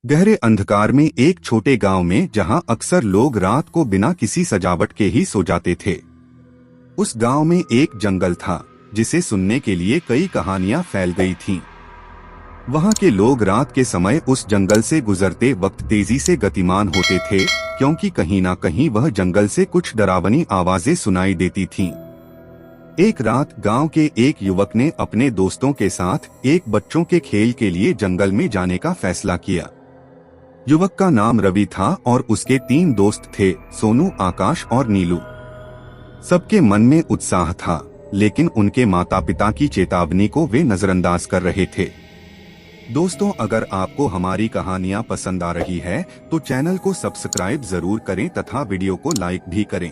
गहरे अंधकार में एक छोटे गांव में जहां अक्सर लोग रात को बिना किसी सजावट के ही सो जाते थे। उस गांव में एक जंगल था जिसे सुनने के लिए कई कहानियां फैल गई थीं। वहां के लोग रात के समय उस जंगल से गुजरते वक्त तेजी से गतिमान होते थे, क्योंकि कहीं ना कहीं वह जंगल से कुछ डरावनी आवाजें सुनाई देती थीं। एक रात गांव के एक युवक ने अपने दोस्तों के साथ एक बच्चों के खेल के लिए जंगल में जाने का फैसला किया। युवक का नाम रवि था और उसके 3 दोस्त थे, सोनू, आकाश और नीलू। सबके मन में उत्साह था, लेकिन उनके माता पिता की चेतावनी को वे नजरअंदाज कर रहे थे। दोस्तों, अगर आपको हमारी कहानियां पसंद आ रही है तो चैनल को सब्सक्राइब जरूर करें तथा वीडियो को लाइक भी करें।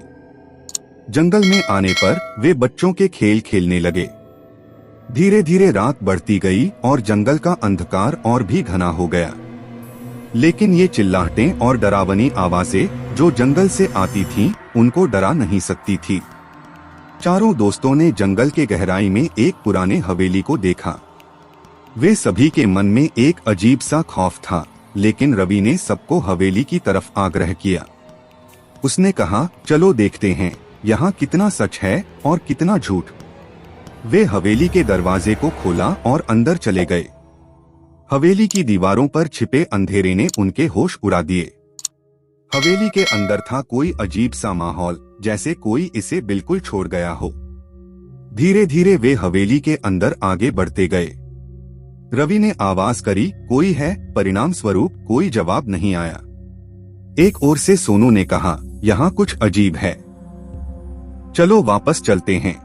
जंगल में आने पर वे बच्चों के खेल खेलने लगे। धीरे धीरे रात बढ़ती गई और जंगल का अंधकार और भी घना हो गया। लेकिन ये चिल्लाहटें और डरावनी आवाजें जो जंगल से आती थीं, उनको डरा नहीं सकती थी। चारों दोस्तों ने जंगल के गहराई में एक पुराने हवेली को देखा। वे सभी के मन में एक अजीब सा खौफ था, लेकिन रवि ने सबको हवेली की तरफ आग्रह किया। उसने कहा, चलो देखते हैं यहाँ कितना सच है और कितना झूठ। वे हवेली के दरवाजे को खोला और अंदर चले गए। हवेली की दीवारों पर छिपे अंधेरे ने उनके होश उड़ा दिए। हवेली के अंदर था कोई अजीब सा माहौल, जैसे कोई इसे बिल्कुल छोड़ गया हो। धीरे धीरे वे हवेली के अंदर आगे बढ़ते गए। रवि ने आवाज करी, कोई है? परिणाम स्वरूप कोई जवाब नहीं आया। एक ओर से सोनू ने कहा, यहाँ कुछ अजीब है, चलो वापस चलते हैं।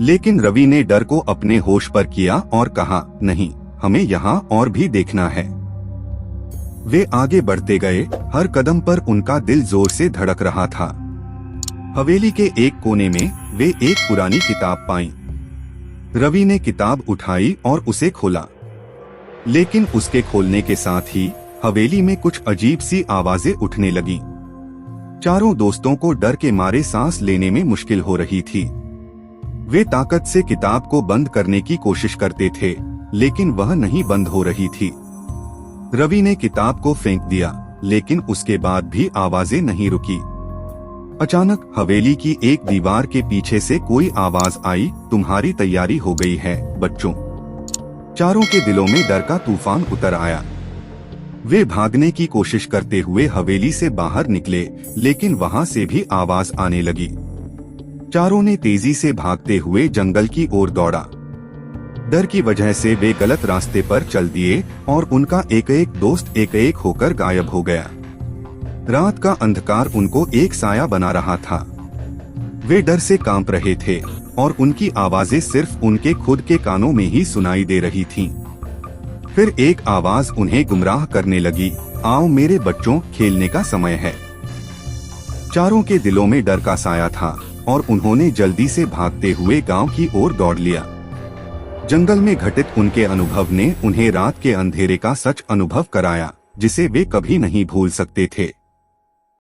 लेकिन रवि ने डर को अपने होश पर किया और कहा, नहीं, हमें यहाँ और भी देखना है। वे आगे बढ़ते गए, हर कदम पर उनका दिल जोर से धड़क रहा था। हवेली के एक कोने में वे एक पुरानी किताब पाई। रवि ने किताब उठाई और उसे खोला, लेकिन उसके खोलने के साथ ही हवेली में कुछ अजीब सी आवाजें उठने लगीं। चारों दोस्तों को डर के मारे सांस लेने में मुश्किल हो रही थी। वे ताकत से किताब को बंद करने की कोशिश करते थे, लेकिन वह नहीं बंद हो रही थी। रवि ने किताब को फेंक दिया, लेकिन उसके बाद भी आवाजें नहीं रुकी। अचानक हवेली की एक दीवार के पीछे से कोई आवाज आई, तुम्हारी तैयारी हो गई है बच्चों। चारों के दिलों में डर का तूफान उतर आया। वे भागने की कोशिश करते हुए हवेली से बाहर निकले, लेकिन वहां से भी आवाज आने लगी। चारों ने तेजी से भागते हुए जंगल की ओर दौड़ा। डर की वजह से वे गलत रास्ते पर चल दिए और उनका एक एक दोस्त एक एक होकर गायब हो गया। रात का अंधकार उनको एक साया बना रहा था। वे डर से कांप रहे थे और उनकी आवाजें सिर्फ उनके खुद के कानों में ही सुनाई दे रही थीं। फिर एक आवाज उन्हें गुमराह करने लगी, आओ मेरे बच्चों, खेलने का समय है। चारों के दिलों में डर का साया था और उन्होंने जल्दी से भागते हुए गांव की ओर दौड़ लिया। जंगल में घटित उनके अनुभव ने उन्हें रात के अंधेरे का सच अनुभव कराया, जिसे वे कभी नहीं भूल सकते थे।